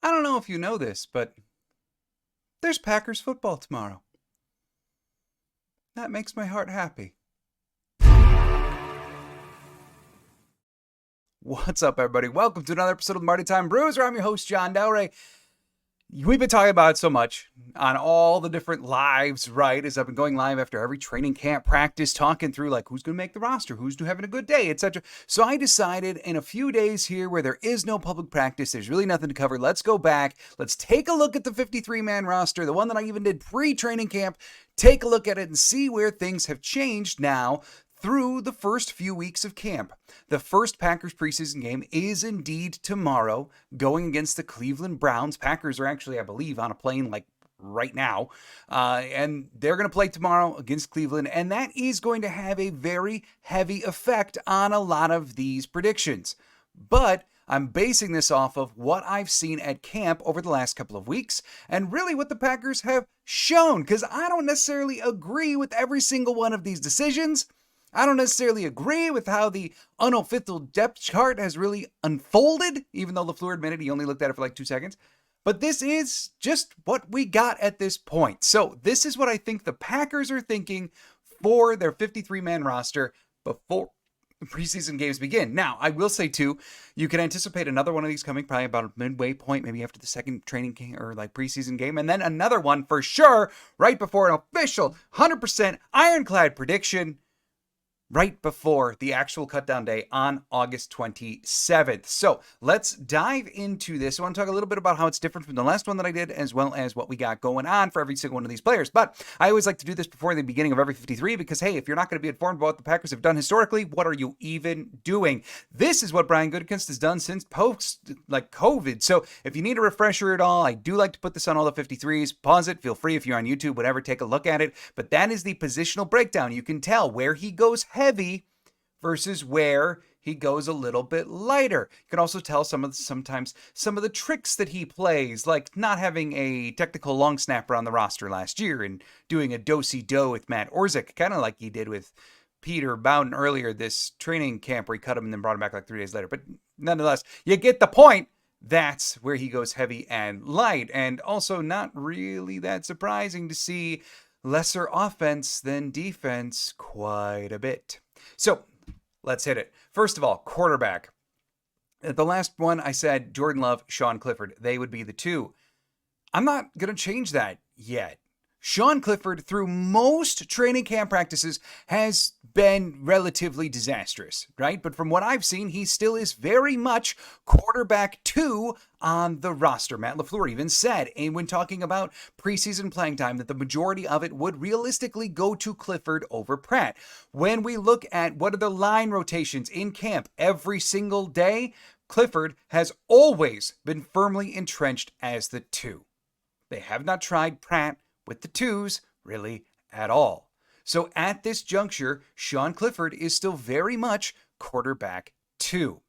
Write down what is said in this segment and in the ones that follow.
I don't know if you know this, but there's Packers football tomorrow. That makes my heart happy. What's up, everybody? Welcome to another episode of Lombardi Time Brews, where I'm your host, John Delray. We've been talking about it so much on all the different lives, right? As I've been going live after every training camp practice, talking through like who's going to make the roster, who's having a good day, etc. So I decided in a few days here where there is no public practice, there's really nothing to cover. Let's go back. Let's take a look at the 53-man roster, the one that I even did pre-training camp. Take a look at it and see where things have changed now through the first few weeks of camp. The first Packers preseason game is indeed tomorrow, going against the Cleveland Browns. Packers are actually, I believe, on a plane like right now, and they're going to play tomorrow against Cleveland, and that is going to have a very heavy effect on a lot of these predictions. But I'm basing this off of what I've seen at camp over the last couple of weeks and really what the Packers have shown, because I don't necessarily agree with every single one of these decisions. I don't necessarily agree with how the unofficial depth chart has really unfolded, even though LaFleur admitted he only looked at it for like 2 seconds. But this is just what we got at this point. So this is what I think the Packers are thinking for their 53-man roster before the preseason games begin. Now, I will say too, you can anticipate another one of these coming probably about a midway point, maybe after the second training game or like preseason game, and then another one for sure right before an official 100% ironclad prediction right before the actual cutdown day on August 27th. So let's dive into this. I want to talk a little bit about how it's different from the last one that I did, as well as what we got going on for every single one of these players. But I always like to do this before the beginning of every 53 because, hey, if you're not going to be informed about what the Packers have done historically, what are you even doing? This is what Brian Gutekunst has done since post like COVID. So if you need a refresher at all, I do like to put this on all the 53s. Pause it. Feel free if you're on YouTube, whatever, take a look at it. But that is the positional breakdown. You can tell where he goes heavy versus where he goes a little bit lighter. You can also tell sometimes some of the tricks that he plays, like not having a technical long snapper on the roster last year and doing a do-si-do with Matt Orzik, kind of like he did with Peter Bowden earlier this training camp where he cut him and then brought him back like 3 days later. But nonetheless, you get the point. That's where he goes heavy and light. And also not really that surprising to see lesser offense than defense quite a bit. So let's hit it. First of all, quarterback. At the last one, I said Jordan Love, Sean Clifford. They would be the two. I'm not going to change that yet. Sean Clifford, through most training camp practices, has been relatively disastrous, right? But from what I've seen, he still is very much quarterback 2 on the roster. Matt LaFleur even said, and when talking about preseason playing time, that the majority of it would realistically go to Clifford over Pratt. When we look at what are the line rotations in camp every single day, Clifford has always been firmly entrenched as the 2. They have not tried Pratt with the 2s really at all. So at this juncture, Sean Clifford is still very much quarterback 2.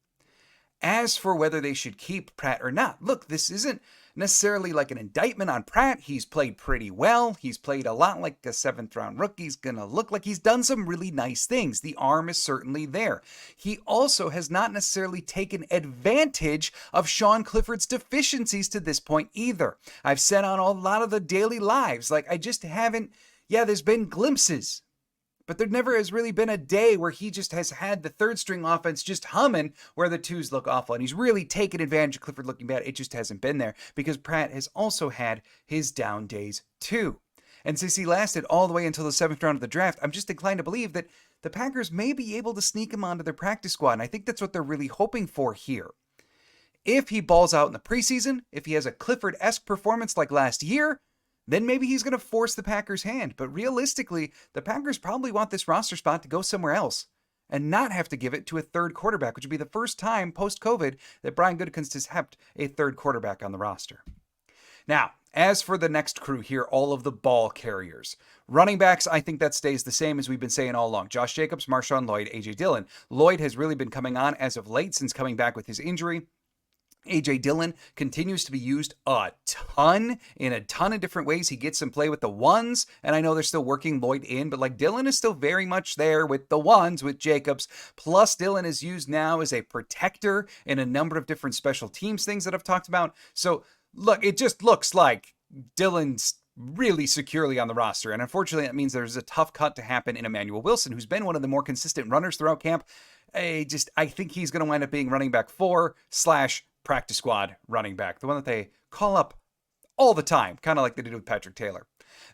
As for whether they should keep Pratt or not, look, this isn't necessarily like an indictment on Pratt. He's played pretty well. He's played a lot like a 7th-round rookie. He's going to look like he's done some really nice things. The arm is certainly there. He also has not necessarily taken advantage of Sean Clifford's deficiencies to this point either. I've said on a lot of the daily lives, like I just haven't, there's been glimpses. But there never has really been a day where he just has had the third string offense just humming where the 2s look awful. And he's really taken advantage of Clifford looking bad. It just hasn't been there because Pratt has also had his down days too. And since he lasted all the way until the 7th round of the draft, I'm just inclined to believe that the Packers may be able to sneak him onto their practice squad. And I think that's what they're really hoping for here. If he balls out in the preseason, if he has a Clifford-esque performance like last year, then maybe he's going to force the Packers' hand. But realistically, the Packers probably want this roster spot to go somewhere else and not have to give it to a third quarterback, which would be the first time post-COVID that Brian Gutekunst has kept a third quarterback on the roster. Now, as for the next crew here, all of the ball carriers. Running backs, I think that stays the same as we've been saying all along. Josh Jacobs, Marshawn Lloyd, A.J. Dillon. Lloyd has really been coming on as of late since coming back with his injury. A.J. Dillon continues to be used a ton in a ton of different ways. He gets some play with the ones, and I know they're still working Lloyd in, but like Dillon is still very much there with the ones with Jacobs. Plus, Dillon is used now as a protector in a number of different special teams things that I've talked about. So Look, it just looks like Dylan's really securely on the roster. And unfortunately, that means there's a tough cut to happen in Emmanuel Wilson, who's been one of the more consistent runners throughout camp. I think he's going to wind up being running back 4/practice squad running back, the one that they call up all the time, kind of like they did with Patrick Taylor.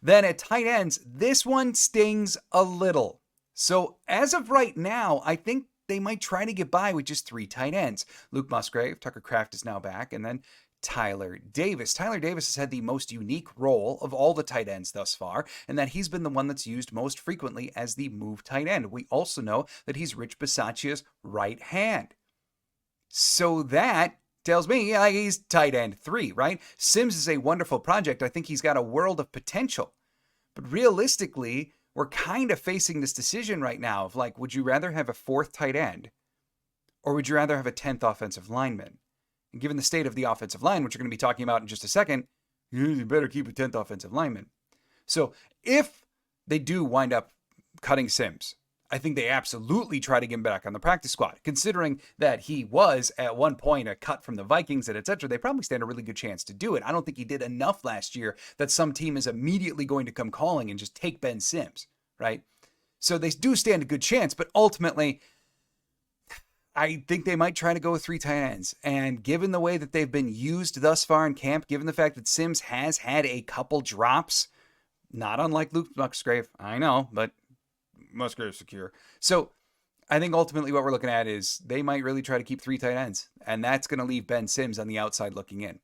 Then at tight ends, this one stings a little. So as of right now, I think they might try to get by with just 3 tight ends. Luke Musgrave, Tucker Kraft is now back, and then Tyler Davis. Tyler Davis has had the most unique role of all the tight ends thus far, and that he's been the one that's used most frequently as the move tight end. We also know that he's Rich Bisaccia's right hand. So that tells me he's tight end 3, right? Sims is a wonderful project. I think he's got a world of potential. But realistically, we're kind of facing this decision right now of like, would you rather have a 4th tight end or would you rather have a 10th offensive lineman? And given the state of the offensive line, which we're going to be talking about in just a second, you better keep a 10th offensive lineman. So if they do wind up cutting Sims, I think they absolutely try to get him back on the practice squad. Considering that he was at one point a cut from the Vikings and etc., they probably stand a really good chance to do it. I don't think he did enough last year that some team is immediately going to come calling and just take Ben Sims, right? So they do stand a good chance, but ultimately, I think they might try to go with 3 tight ends. And given the way that they've been used thus far in camp, given the fact that Sims has had a couple drops, not unlike Luke Musgrave, I know, but Musgrave secure. So I think ultimately what we're looking at is they might really try to keep 3 tight ends, and that's going to leave Ben Sims on the outside looking in.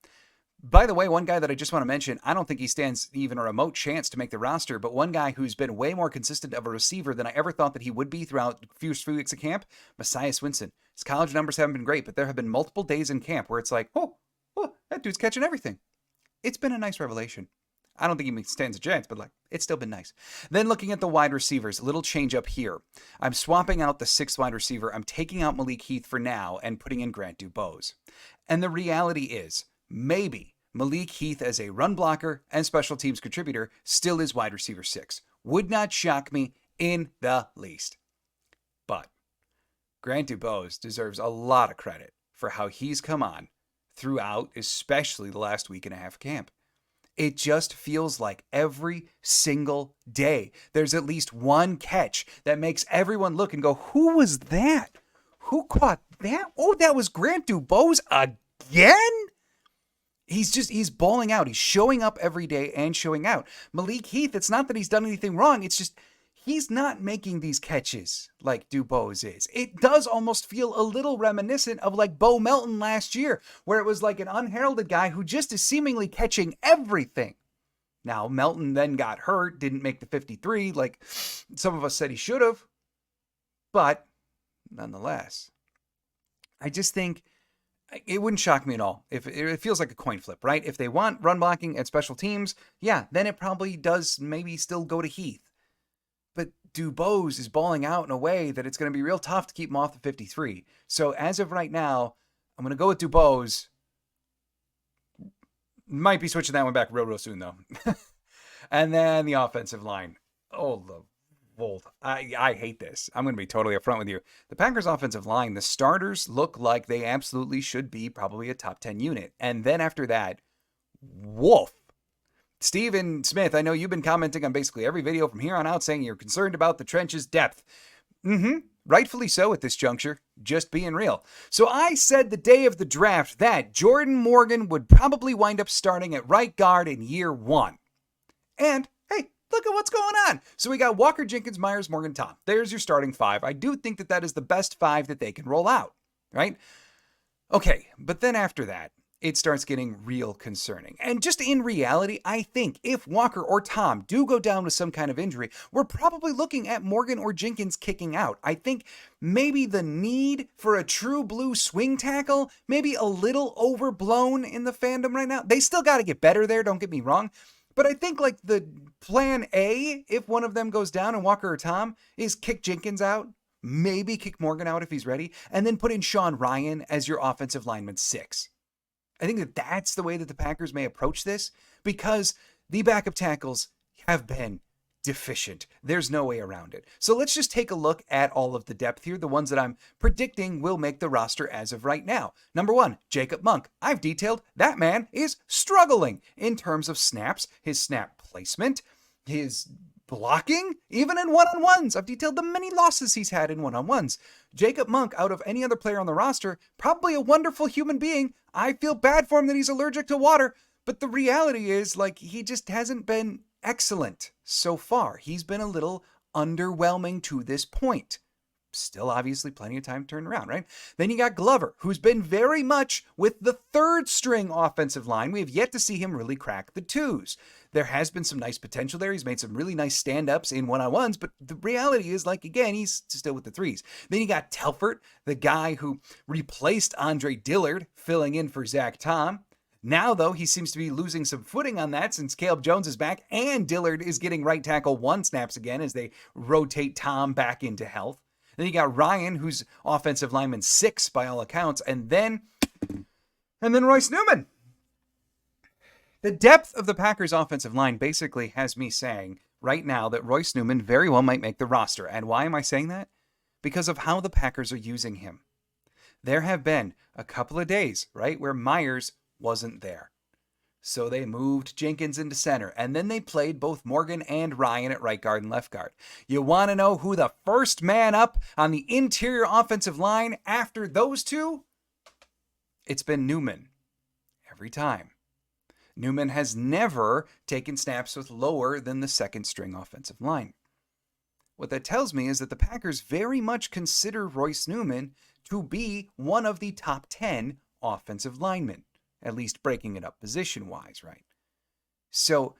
By the way, one guy that I just want to mention, I don't think he stands even a remote chance to make the roster, but one guy who's been way more consistent of a receiver than I ever thought that he would be throughout the first few weeks of camp, Messiah Swinson. His college numbers haven't been great, but there have been multiple days in camp where it's like, oh, that dude's catching everything. It's been a nice revelation. I don't think he stands a chance, but it's still been nice. Then looking at the wide receivers, a little change up here. I'm swapping out the 6th wide receiver. I'm taking out Malik Heath for now and putting in Grant Dubose. And the reality is, maybe Malik Heath as a run blocker and special teams contributor still is wide receiver 6. Would not shock me in the least. But Grant Dubose deserves a lot of credit for how he's come on throughout, especially the last week and a half of camp. It just feels like every single day there's at least one catch that makes everyone look and go, who was that? Who caught that? Oh, that was Grant Dubose again? He's balling out. He's showing up every day and showing out. Malik Heath, it's not that he's done anything wrong. It's just he's not making these catches like Dubose is. It does almost feel a little reminiscent of like Bo Melton last year, where it was like an unheralded guy who just is seemingly catching everything. Now, Melton then got hurt, didn't make the 53 like some of us said he should have. But nonetheless, I just think it wouldn't shock me at all if it feels like a coin flip, right? If they want run blocking at special teams, yeah, then it probably does maybe still go to Heath. But Dubose is balling out in a way that it's going to be real tough to keep him off the 53. So as of right now, I'm going to go with Dubose. Might be switching that one back real soon, though. And then the offensive line. Oh, the Volt. I hate this. I'm going to be totally upfront with you. The Packers offensive line, the starters look like they absolutely should be probably a top 10 unit. And then after that, woof. Stephen Smith, I know you've been commenting on basically every video from here on out saying you're concerned about the trenches depth. Rightfully so at this juncture, just being real. So I said the day of the draft that Jordan Morgan would probably wind up starting at right guard in year 1. And hey, look at what's going on. So we got Walker, Jenkins, Myers, Morgan, Tom. There's your starting 5. I do think that is the best 5 that they can roll out, right? Okay, but then after that, it starts getting real concerning. And just in reality, I think if Walker or Tom do go down with some kind of injury, we're probably looking at Morgan or Jenkins kicking out. I think maybe the need for a true blue swing tackle, maybe a little overblown in the fandom right now. They still got to get better there, don't get me wrong. But I think like the plan A, if one of them goes down and Walker or Tom, is kick Jenkins out, maybe kick Morgan out if he's ready, and then put in Sean Ryan as your offensive lineman 6. I think that that's the way that the Packers may approach this because the backup tackles have been deficient. There's no way around it. So let's just take a look at all of the depth here, the ones that I'm predicting will make the roster as of right now. Number 1, Jacob Monk. I've detailed that man is struggling in terms of snaps, his snap placement, his blocking, even in one-on-ones. I've detailed the many losses he's had in one-on-ones. Jacob Monk, out of any other player on the roster, probably a wonderful human being. I feel bad for him that he's allergic to water, but the reality is, he just hasn't been excellent so far. He's been a little underwhelming to this point. Still, obviously, plenty of time to turn around, right? Then you got Glover, who's been very much with the third string offensive line. We have yet to see him really crack the twos. There has been some nice potential there. He's made some really nice stand-ups in one-on-ones, but the reality is, again, he's still with the threes. Then you got Telfort, the guy who replaced Andre Dillard, filling in for Zach Tom. Now, though, he seems to be losing some footing on that since Caleb Jones is back and Dillard is getting right tackle 1 snaps again as they rotate Tom back into health. Then you got Ryan, who's offensive lineman 6 by all accounts, and then Royce Newman. The depth of the Packers' offensive line basically has me saying right now that Royce Newman very well might make the roster. And why am I saying that? Because of how the Packers are using him. There have been a couple of days, right, where Myers wasn't there. So they moved Jenkins into center, and then they played both Morgan and Ryan at right guard and left guard. You want to know who the first man up on the interior offensive line after those two? It's been Newman. Every time. Newman has never taken snaps with lower than the second string offensive line. What that tells me is that the Packers very much consider Royce Newman to be one of the top 10 offensive linemen. At least breaking it up position-wise, right? So,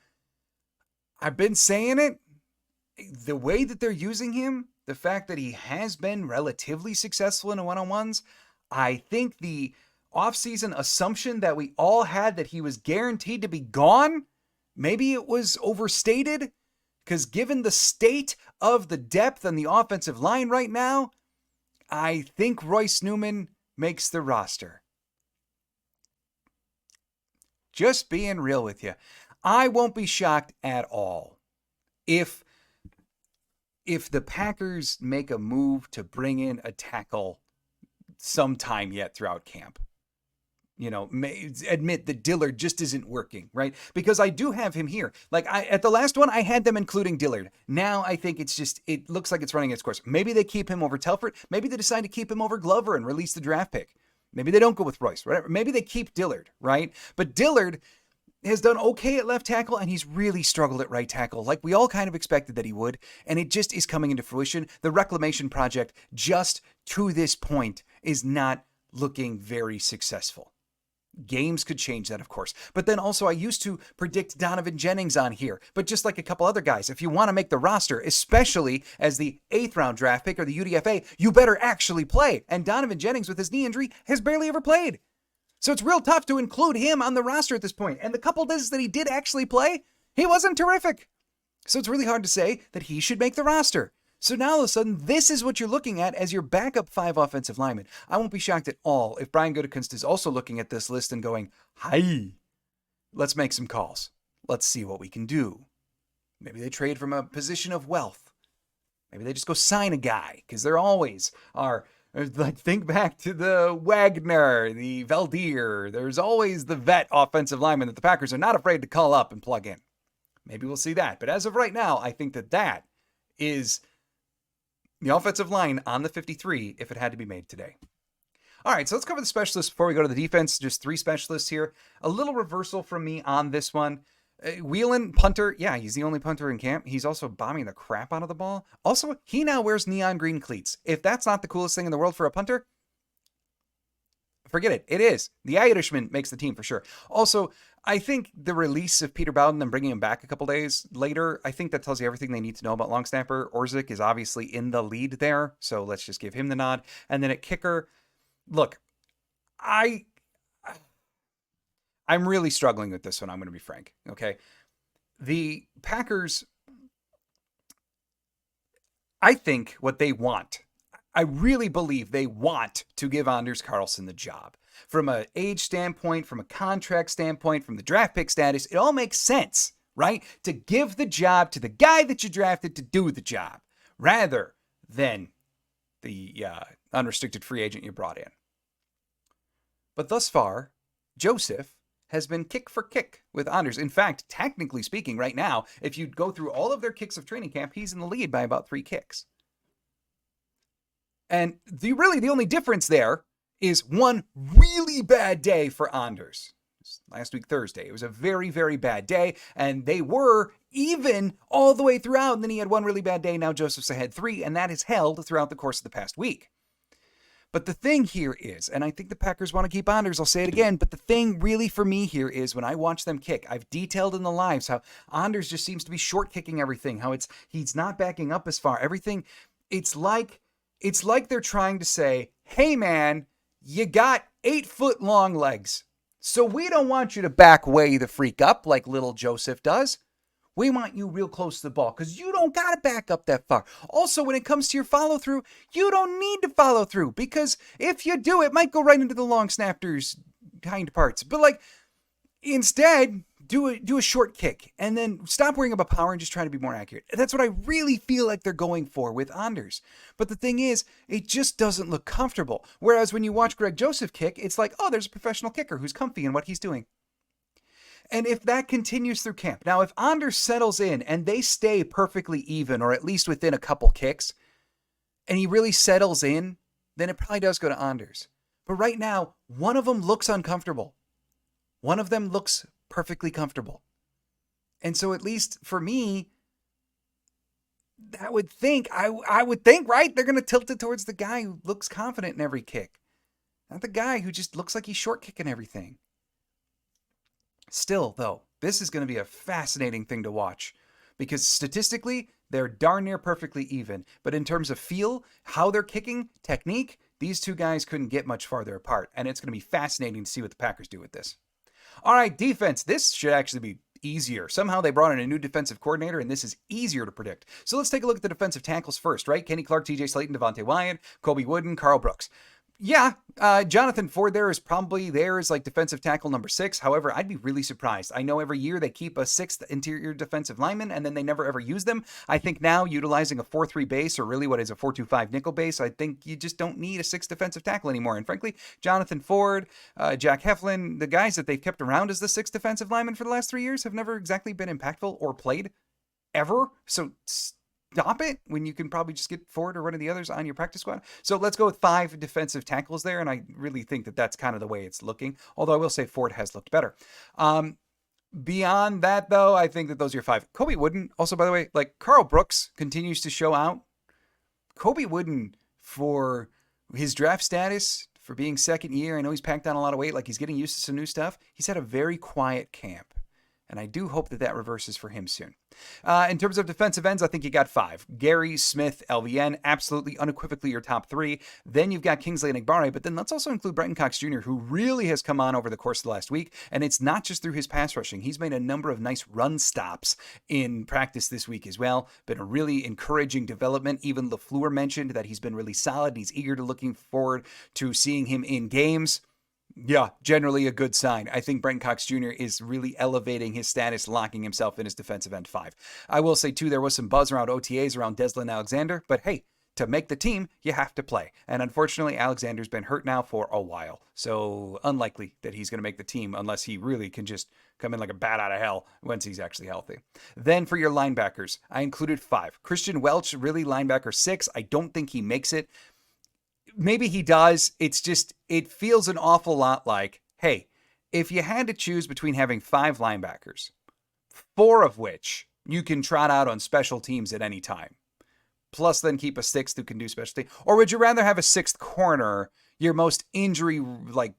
I've been saying it. The way that they're using him, the fact that he has been relatively successful in the one-on-ones, I think the offseason assumption that we all had that he was guaranteed to be gone, maybe it was overstated, because given the state of the depth on the offensive line right now, I think Royce Newman makes the roster. Just being real with you. I won't be shocked at all if the Packers make a move to bring in a tackle sometime yet throughout camp. Admit that Dillard just isn't working, right? Because I do have him here. At the last one, I had them including Dillard. Now I think it looks like it's running its course. Maybe they keep him over Telfort. Maybe they decide to keep him over Glover and release the draft pick. Maybe they don't go with Royce, whatever. Maybe they keep Dillard, right? But Dillard has done okay at left tackle, and he's really struggled at right tackle, like we all kind of expected that he would, and it just is coming into fruition. The reclamation project, just to this point, is not looking very successful. Games could change that, of course. But then also I used to predict Donovan Jennings on here. But just like a couple other guys, if you want to make the roster, especially as the 8th round draft pick or the UDFA, you better actually play. And Donovan Jennings, with his knee injury, has barely ever played. So it's real tough to include him on the roster at this point. And the couple days that he did actually play, he wasn't terrific. So it's really hard to say that he should make the roster. So now all of a sudden, this is what you're looking at as your backup 5 offensive linemen. I won't be shocked at all if Brian Gutekunst is also looking at this list and going, "Hi, let's make some calls. Let's see what we can do." Maybe they trade from a position of wealth. Maybe they just go sign a guy, because there always are. Think back to the Wagner, the Valdir. There's always the vet offensive lineman that the Packers are not afraid to call up and plug in. Maybe we'll see that. But as of right now, I think that is the offensive line on the 53 if it had to be made today. All right, so let's cover the specialists before we go to the defense. Just 3 specialists here. A little reversal from me on this one. Whelan, punter. Yeah, he's the only punter in camp. He's also bombing the crap out of the ball. Also, he now wears neon green cleats. If that's not the coolest thing in the world for a punter, forget it. It is. The Irishman makes the team for sure. Also, I think the release of Peter Bowden and bringing him back a couple days later, I think that tells you everything they need to know about long snapper. Orzik is obviously in the lead there, so let's just give him the nod. And then at kicker, look, I'm really struggling with this one. I'm going to be frank. Okay. The Packers, I think what they want, I really believe they want to give Anders Carlson the job. From an age standpoint, from a contract standpoint, from the draft pick status, it all makes sense, right? To give the job to the guy that you drafted to do the job rather than the unrestricted free agent you brought in. But thus far, Joseph has been kick for kick with Anders. In fact, technically speaking, right now, if you go through all of their kicks of training camp, he's in the lead by about 3 kicks. And the only difference there is one really bad day for Anders. Last week, Thursday. It was a very, very bad day, and they were even all the way throughout, and then he had one really bad day. Now Joseph's had 3, and that is held throughout the course of the past week. But the thing here is, and I think the Packers want to keep Anders, I'll say it again, but the thing really for me here is when I watch them kick, I've detailed in the lives how Anders just seems to be short kicking everything, how he's not backing up as far. Everything, it's like they're trying to say, hey man, you got 8-foot long legs. So we don't want you to back way the freak up like little Joseph does. We want you real close to the ball because you don't got to back up that far. Also, when it comes to your follow through, you don't need to follow through because if you do, it might go right into the long snapper's hind parts. But instead, do a short kick and then stop worrying about power and just try to be more accurate. That's what I really feel like they're going for with Anders. But the thing is, it just doesn't look comfortable. Whereas when you watch Greg Joseph kick, it's like, oh, there's a professional kicker who's comfy in what he's doing. And if that continues through camp, now if Anders settles in and they stay perfectly even or at least within a couple kicks, and he really settles in, then it probably does go to Anders. But right now, one of them looks uncomfortable. One of them looks perfectly comfortable. And so at least for me, I would think, right? They're going to tilt it towards the guy who looks confident in every kick. Not the guy who just looks like he's short kicking everything. Still, though, this is going to be a fascinating thing to watch because statistically, they're darn near perfectly even. But in terms of feel, how they're kicking, technique, these two guys couldn't get much farther apart. And it's going to be fascinating to see what the Packers do with this. All right, defense. This should actually be easier. Somehow they brought in a new defensive coordinator, and this is easier to predict. So let's take a look at the defensive tackles first, right? Kenny Clark, TJ Slayton, Devontae Wyatt, Kobe Wooden, Carl Brooks. Yeah, Jonathan Ford there is probably like defensive tackle number 6. However, I'd be really surprised. I know every year they keep a 6th interior defensive lineman and then they never ever use them. I think now utilizing a 4-3 base or really what is a 4-2-5 nickel base, I think you just don't need a 6th defensive tackle anymore. And frankly, Jonathan Ford, Jack Heflin, the guys that they've kept around as the 6th defensive lineman for the last 3 years have never exactly been impactful or played ever. So stop it when you can probably just get Ford or one of the others on your practice squad. So let's go with 5 defensive tackles there, and I really think that that's kind of the way it's looking, although I will say Ford has looked better. Beyond that, though, I think that those are your 5. Kobe Wooden, also, by the way, Carl Brooks continues to show out. Kobe Wooden, for his draft status, for being second year, I know he's packed on a lot of weight, he's getting used to some new stuff. He's had a very quiet camp. And I do hope that reverses for him soon. In terms of defensive ends, I think you got 5. Gary, Smith, LVN, absolutely unequivocally your top 3. Then you've got Kingsley and Egbare, but then let's also include Brenton Cox Jr., who really has come on over the course of the last week. And it's not just through his pass rushing. He's made a number of nice run stops in practice this week as well. Been a really encouraging development. Even LaFleur mentioned that he's been really solid. He's eager to looking forward to seeing him in games. Yeah, generally a good sign. I think Brenton Cox Jr. is really elevating his status, locking himself in his defensive end 5. I will say, too, there was some buzz around OTAs around Deslin Alexander, but hey, to make the team, you have to play. And unfortunately, Alexander's been hurt now for a while, so unlikely that he's going to make the team unless he really can just come in like a bat out of hell once he's actually healthy. Then for your linebackers, I included 5. Christian Welch, really linebacker 6. I don't think he makes it. Maybe he does. It's just, it feels an awful lot like, hey, if you had to choose between having 5 linebackers, 4 of which you can trot out on special teams at any time, plus then keep a 6th who can do special teams, or would you rather have a 6th corner, your most injury,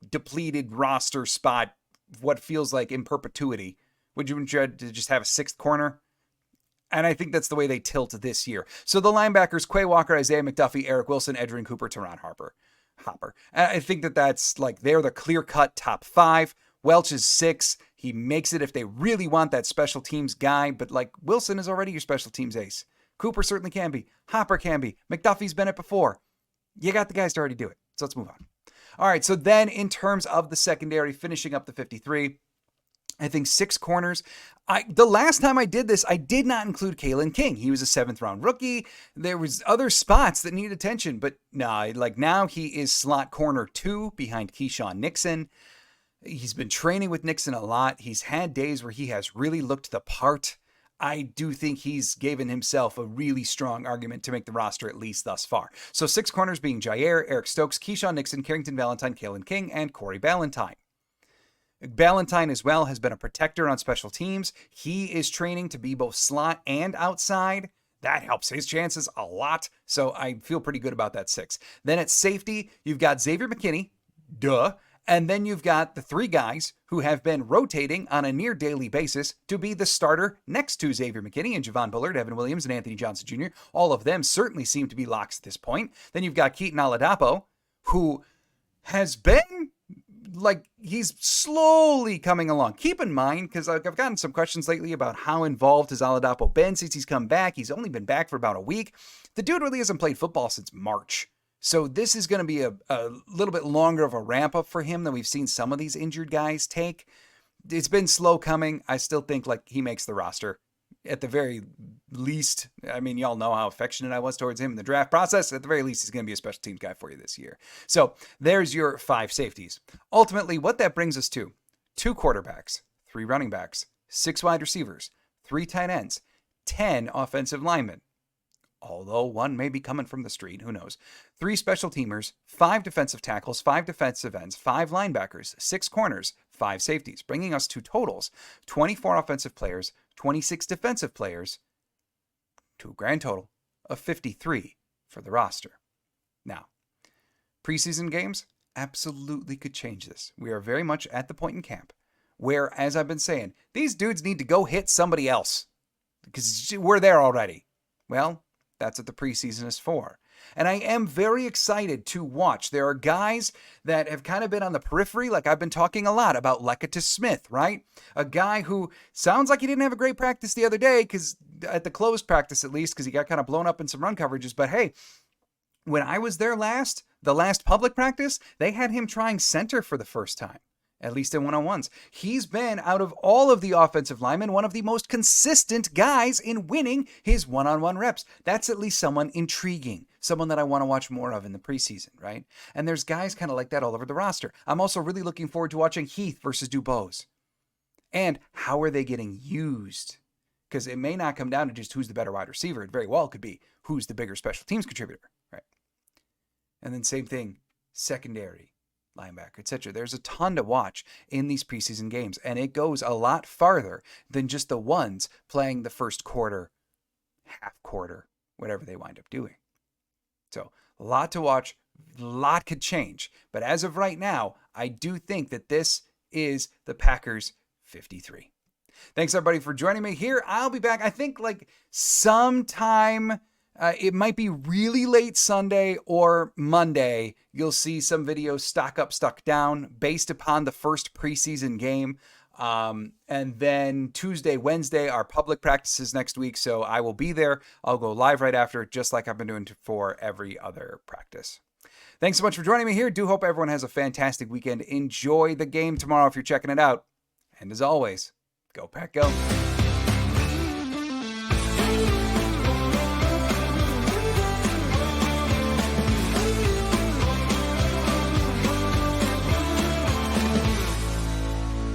depleted roster spot, what feels like in perpetuity? Would you rather just have a 6th corner? And I think that's the way they tilt this year. So the linebackers, Quay Walker, Isaiah McDuffie, Eric Wilson, Edgerrin Cooper, Teron Hopper. And I think that's they're the clear-cut top 5. Welch is 6. He makes it if they really want that special teams guy. But Wilson is already your special teams ace. Cooper certainly can be. Hopper can be. McDuffie's been it before. You got the guys to already do it. So let's move on. All right, so then in terms of the secondary, finishing up the 53, I think 6 corners. The last time I did this, I did not include Kalen King. He was a 7th round rookie. There was other spots that need attention, but nah, like now he is slot corner 2 behind Keyshawn Nixon. He's been training with Nixon a lot. He's had days where he has really looked the part. I do think he's given himself a really strong argument to make the roster, at least thus far. So 6 corners being Jair, Eric Stokes, Keyshawn Nixon, Carrington Valentine, Kalen King, and Corey Ballantyne. Ballantyne as well has been a protector on special teams. He is training to be both slot and outside. That helps his chances a lot. So I feel pretty good about that 6. Then at safety, you've got Xavier McKinney. Duh. And then you've got the 3 guys who have been rotating on a near daily basis to be the starter next to Xavier McKinney and Javon Bullard, Evan Williams, and Anthony Johnson Jr. All of them certainly seem to be locks at this point. Then you've got Keaton Oladapo, who has been like he's slowly coming along. Keep in mind, because I've gotten some questions lately about how involved has Oladapo been since he's come back. He's only been back for about a week. The dude really hasn't played football since March. So this is going to be a little bit longer of a ramp up for him than we've seen some of these injured guys take. It's been slow coming. I still think like he makes the roster at the very least. I mean, y'all know how affectionate I was towards him in the draft process. At the very least, he's going to be a special teams guy for you this year. So there's your 5 safeties. Ultimately, what that brings us to 2 quarterbacks, 3 running backs, 6 wide receivers, 3 tight ends, 10 offensive linemen. Although one may be coming from the street, who knows. 3 special teamers, 5 defensive tackles, 5 defensive ends, 5 linebackers, 6 corners, 5 safeties, bringing us to totals 24 offensive players, 26 defensive players, to a grand total of 53 for the roster. Now, preseason games absolutely could change this. We are very much at the point in camp where, as I've been saying, these dudes need to go hit somebody else because we're there already. Well, that's what the preseason is for. And I am very excited to watch. There are guys that have kind of been on the periphery, like I've been talking a lot about Lekatus Smith, right? A guy who sounds like he didn't have a great practice the other day, because at the closed practice at least, because he got kind of blown up in some run coverages. But hey, when I was there the last public practice, they had him trying center for the first time. At least in one-on-ones. He's been, out of all of the offensive linemen, one of the most consistent guys in winning his one-on-one reps. That's at least someone intriguing, someone that I want to watch more of in the preseason, right? And there's guys kind of like that all over the roster. I'm also really looking forward to watching Heath versus Dubose. And how are they getting used? Because it may not come down to just who's the better wide receiver. It very well could be who's the bigger special teams contributor, right? And then same thing, secondary, linebacker, etc. There's a ton to watch in these preseason games, and it goes a lot farther than just the ones playing the first quarter, half quarter, whatever they wind up doing. So a lot to watch, a lot could change, but as of right now, I do think that this is the Packers 53. Thanks everybody for joining me here. I'll be back, I think like sometime. It might be really late Sunday or Monday. You'll see some videos stock up, stock down based upon the first preseason game. And then Tuesday, Wednesday are public practices next week. So I will be there. I'll go live right after, just like I've been doing for every other practice. Thanks so much for joining me here. Do hope everyone has a fantastic weekend. Enjoy the game tomorrow if you're checking it out. And as always, go Pack, go.